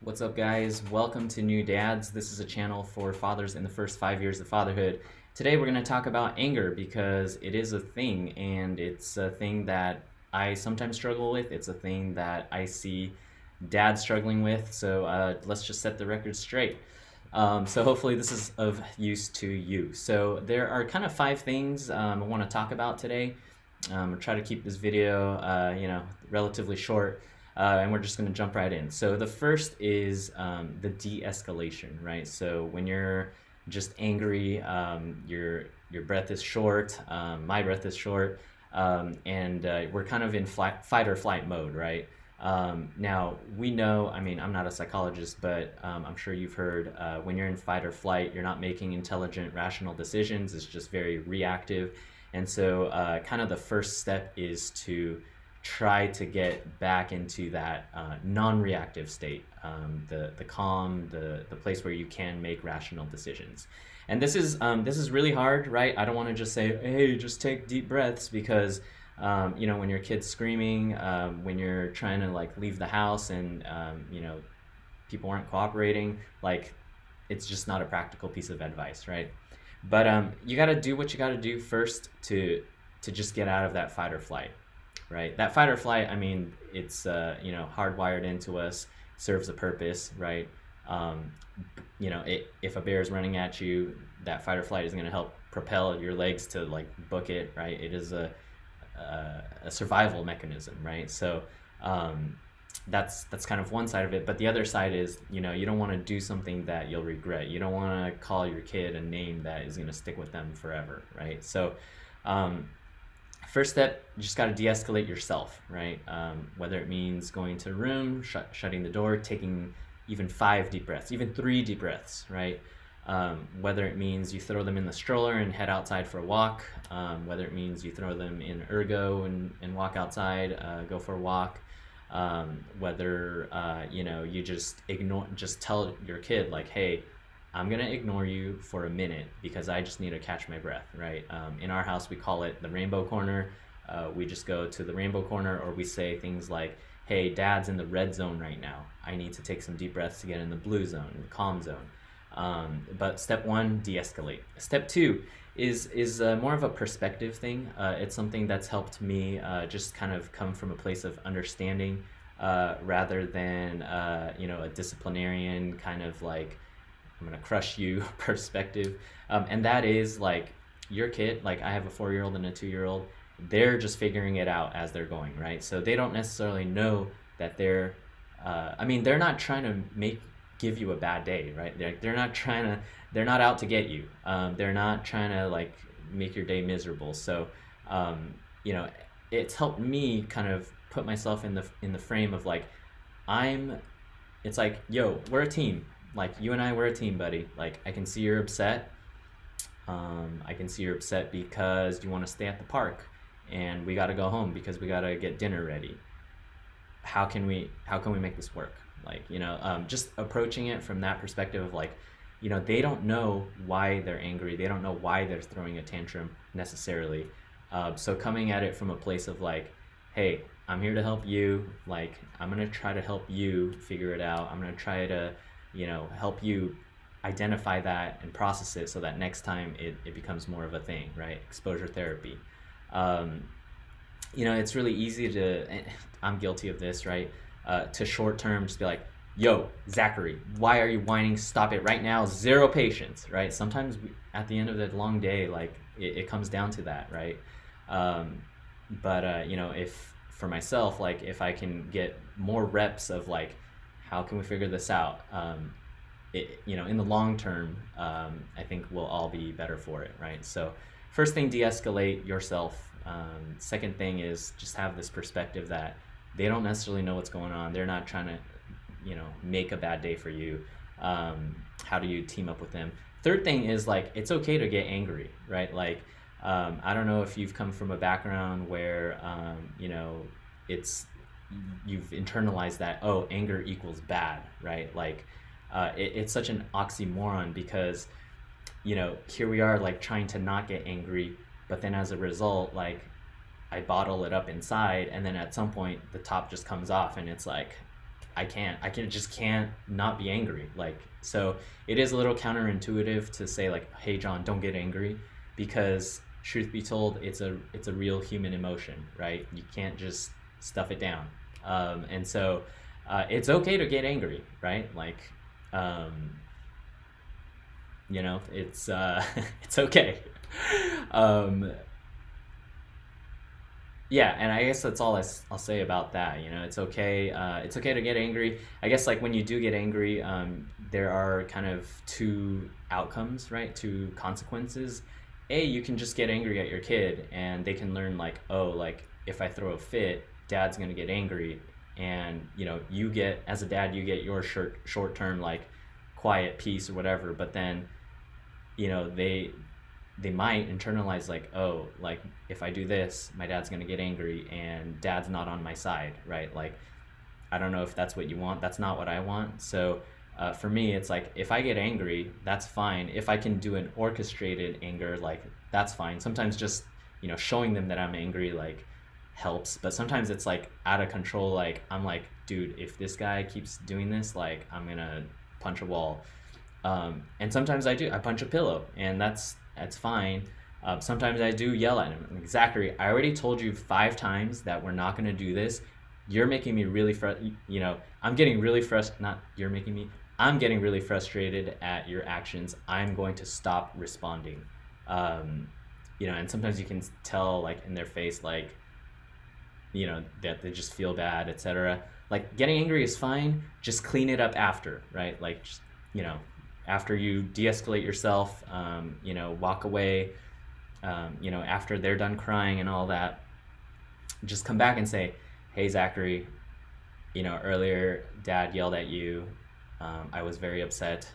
What's up, guys? Welcome to New Dads. This is a channel for fathers in the first 5 years of fatherhood. Today we're going to talk about anger because it is a thing, and it's a thing that I sometimes struggle with. It's a thing that I see dads struggling with, so let's just set the record straight. So hopefully this is of use to you. So there are kind of 5 things I want to talk about today. I'll try to keep this video, relatively short. And we're just going to jump right in. So the first is the de-escalation, right? So when you're just angry, your breath is short, my breath is short, and we're kind of in fight or flight mode, right? Now, we know, I mean, I'm not a psychologist, but I'm sure you've heard when you're in fight or flight, you're not making intelligent, rational decisions. It's just very reactive. And so kind of the first step is to try to get back into that non-reactive state, the calm, the place where you can make rational decisions. And this is really hard, right? I don't want to just say, hey, just take deep breaths, because when your kid's screaming, when you're trying to like leave the house and people aren't cooperating, like it's just not a practical piece of advice, right? But you got to do what you got to do first to just get out of that fight or flight. Right, that fight or flight, I mean, it's hardwired into us, serves a purpose, right? If a bear is running at you, that fight or flight is going to help propel your legs to like book it, right? It is a survival mechanism, right? So that's kind of one side of it. But the other side is, you don't want to do something that you'll regret. You don't want to call your kid a name that is going to stick with them forever, right? So first step, you just got to de-escalate yourself, right? Whether it means going to a room, shutting the door, taking even 5 deep breaths, even 3 deep breaths, right? Whether it means you throw them in the stroller and head outside for a walk, whether it means you throw them in ergo and walk outside, go for a walk, whether you just tell your kid like, hey, I'm gonna ignore you for a minute because I just need to catch my breath, right? In our house, we call it the rainbow corner. We just go to the rainbow corner, or we say things like, hey, dad's in the red zone right now. I need to take some deep breaths to get in the blue zone, the calm zone. But step 1, de-escalate. Step 2 is more of a perspective thing. It's something that's helped me just kind of come from a place of understanding rather than a disciplinarian kind of like, I'm gonna crush you perspective. And that is like your kid, like I have a 4-year-old and a 2-year-old, they're just figuring it out as they're going, right? So they don't necessarily know that they're not trying to give you a bad day, right? They're not out to get you. They're not trying to like make your day miserable. So it's helped me kind of put myself in the frame of like, it's like, yo, we're a team. Like, you and I, we're a team, buddy. Like, I can see you're upset. I can see you're upset because you want to stay at the park and we got to go home because we got to get dinner ready. How can we make this work? Like, just approaching it from that perspective of like, they don't know why they're angry. They don't know why they're throwing a tantrum necessarily. So coming at it from a place of like, hey, I'm here to help you. Like, I'm going to try to help you figure it out. I'm going to try to help you identify that and process it so that next time it becomes more of a thing, right? Exposure therapy. It's really easy I'm guilty of this, right? To short term, just be like, yo, Zachary, why are you whining? Stop it right now. 0 patience, right? Sometimes at the end of the long day, like it comes down to that, right? If for myself, like if I can get more reps of like, how can we figure this out? In the long term, I think we'll all be better for it, right? So first thing, de-escalate yourself. Second thing is just have this perspective that they don't necessarily know what's going on. They're not trying to, make a bad day for you. How do you team up with them? Third thing is like, it's okay to get angry, right? Like, I don't know if you've come from a background where, you've internalized that, oh, anger equals bad, right? Like it's such an oxymoron because here we are like trying to not get angry, but then as a result, like I bottle it up inside, and then at some point the top just comes off and it's like, I can just can't not be angry. Like, so it is a little counterintuitive to say like, hey John, don't get angry, because truth be told, it's a real human emotion, right? You can't just stuff it down. And so it's okay to get angry, right? Like, um, it's it's okay. um, yeah, and I guess that's all I'll say about that. It's okay. It's okay to get angry. I guess like when you do get angry, there are kind of two outcomes, right? Two consequences. You can just get angry at your kid, and they can learn like, oh, like if I throw a fit, dad's gonna get angry, and you get, as a dad, you get your short term like quiet peace or whatever. But then they might internalize like, oh, like if I do this, my dad's gonna get angry and dad's not on my side, right? Like, I don't know if that's what you want. That's not what I want. So for me, it's like, if I get angry, that's fine. If I can do an orchestrated anger, like that's fine. Sometimes just showing them that I'm angry like helps, but sometimes it's like out of control. Like, I'm like, dude, if this guy keeps doing this, like I'm gonna punch a wall. And sometimes I punch a pillow, and that's fine. Sometimes I do yell at him. Like, Zachary, I already told you 5 times that we're not going to do this. You're making me really I'm getting really frustrated. Not you're making me. I'm getting really frustrated at your actions. I'm going to stop responding. And sometimes you can tell like in their face, like, that they just feel bad, etc. Like, getting angry is fine. Just clean it up after, right? Like, just, after you de-escalate yourself, walk away, after they're done crying and all that, just come back and say, hey, Zachary, earlier dad yelled at you. I was very upset.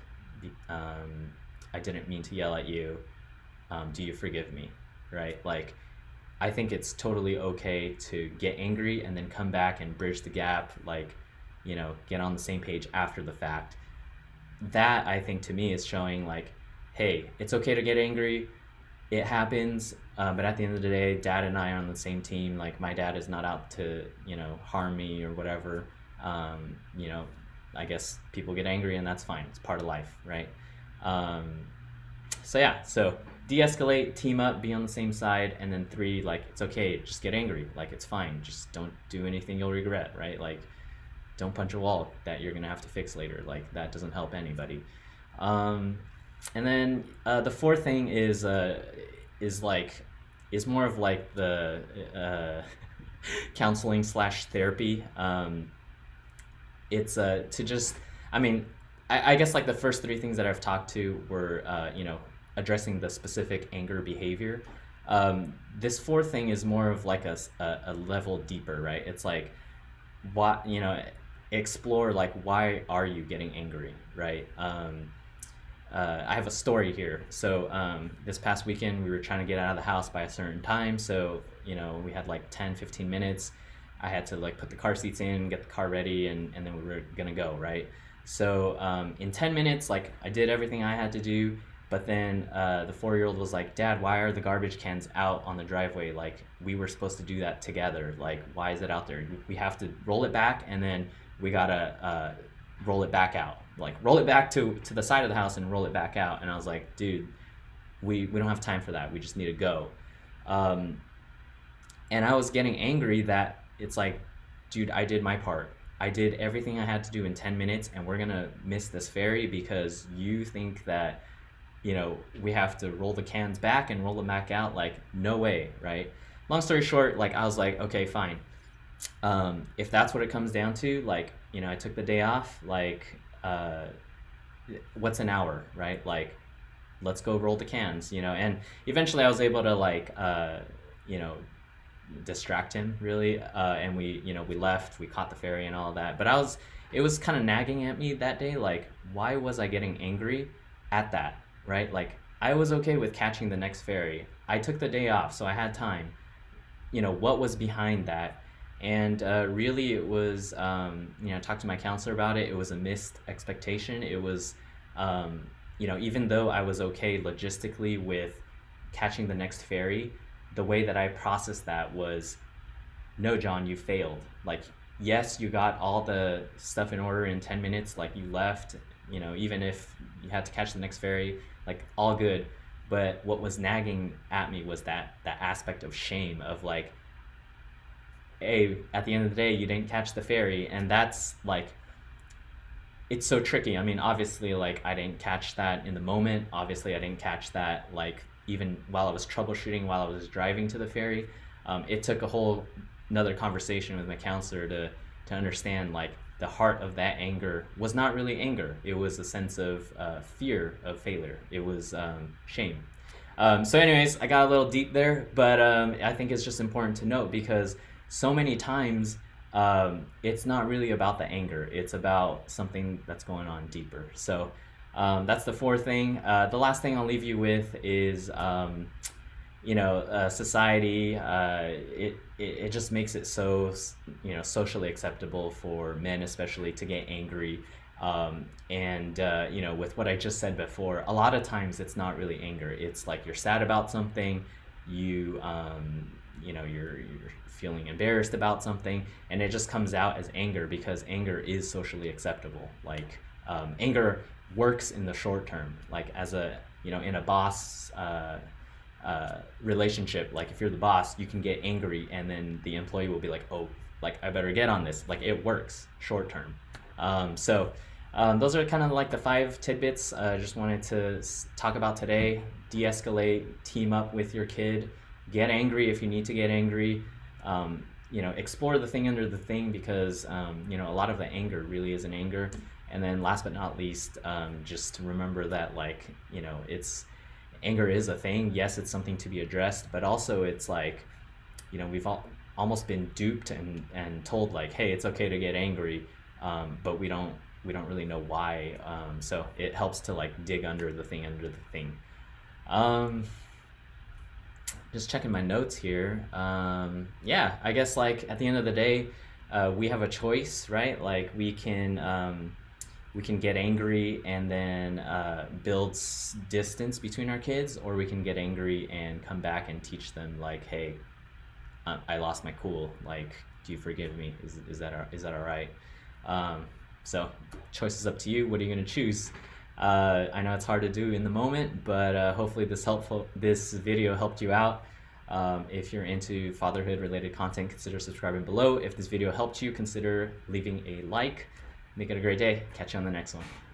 I didn't mean to yell at you. Do you forgive me? Right? Like, I think it's totally okay to get angry and then come back and bridge the gap, like, get on the same page after the fact. That, I think, to me is showing like, hey, it's okay to get angry. It happens, but at the end of the day, dad and I are on the same team. Like, my dad is not out to harm me or whatever. I guess people get angry, and that's fine. It's part of life, right? So de-escalate, team up, be on the same side. And then 3, like, it's okay, just get angry. Like, it's fine. Just don't do anything you'll regret, right? Like, don't punch a wall that you're gonna have to fix later. Like, that doesn't help anybody. And then the 4th thing is more of like the counseling / therapy. It's to just, I guess like the first 3 things that I've talked to were addressing the specific anger behavior. This 4th thing is more of like a level deeper, right? It's like, what explore like, why are you getting angry, right? I have a story here. So this past weekend we were trying to get out of the house by a certain time, so we had like 10-15 minutes. I had to like put the car seats in, get the car ready, and then we were gonna go, right? So in 10 minutes, like, I did everything I had to do, but then the 4-year-old was like, Dad, why are the garbage cans out on the driveway? Like, we were supposed to do that together. Like, why is it out there? We have to roll it back, and then we gotta roll it back out. Like, roll it back to the side of the house and roll it back out. And I was like, dude, we don't have time for that. We just need to go. And I was getting angry that it's like, dude, I did my part. I did everything I had to do in 10 minutes, and we're gonna miss this ferry because you think that we have to roll the cans back and roll them back out. Like, no way, right? Long story short, like, I was like, okay, fine. If that's what it comes down to, like, I took the day off, like, what's an hour, right? Like, let's go roll the cans, and eventually I was able to like, distract him really. And we left, we caught the ferry and all that, but it was kind of nagging at me that day. Like, why was I getting angry at that, right? Like, I was okay with catching the next ferry. I took the day off, so I had time. What was behind that? And really it was, talked to my counselor about it. It was a missed expectation. It was, even though I was okay logistically with catching the next ferry, the way that I processed that was, no, John, you failed. Like, yes, you got all the stuff in order in 10 minutes, like you left, even if you had to catch the next ferry, like all good. But what was nagging at me was that aspect of shame of like, hey, at the end of the day, you didn't catch the ferry. And that's like, it's so tricky. I mean, obviously, like I didn't catch that in the moment. Obviously, I didn't catch that like even while I was troubleshooting, while I was driving to the ferry. It took a whole another conversation with my counselor to understand like the heart of that anger was not really anger. It was a sense of fear of failure. It was shame. So, anyways, I got a little deep there, but I think it's just important to note because so many times it's not really about the anger. It's about something that's going on deeper. So that's the fourth thing. The last thing I'll leave you with is, society. It just makes it so, socially acceptable for men, especially, to get angry. With what I just said before, a lot of times it's not really anger. It's like you're sad about something, you're feeling embarrassed about something, and it just comes out as anger because anger is socially acceptable. Like anger works in the short term, like as in a boss relationship. Like if you're the boss, you can get angry, and then the employee will be like, oh, like I better get on this. Like it works short term. Those are kind of like the 5 tidbits I just wanted to talk about today. De-escalate, team up with your kid, get angry if you need to get angry. Explore the thing under the thing because, a lot of the anger really is an anger. And then last but not least, just remember that anger is a thing. Yes, it's something to be addressed, but also it's like, we've almost been duped and told like, hey, it's okay to get angry. But we don't really know why. So it helps to like dig under the thing. Just checking my notes here. I guess like at the end of the day, we have a choice, right? Like we can get angry and then build distance between our kids, or we can get angry and come back and teach them like, hey, I lost my cool. Like, do you forgive me? Is that all right? So choice is up to you. What are you going to choose? I know it's hard to do in the moment, but hopefully this video helped you out. If you're into fatherhood related content, consider subscribing below. If this video helped you, consider leaving a like. Make it a great day. Catch you on the next one.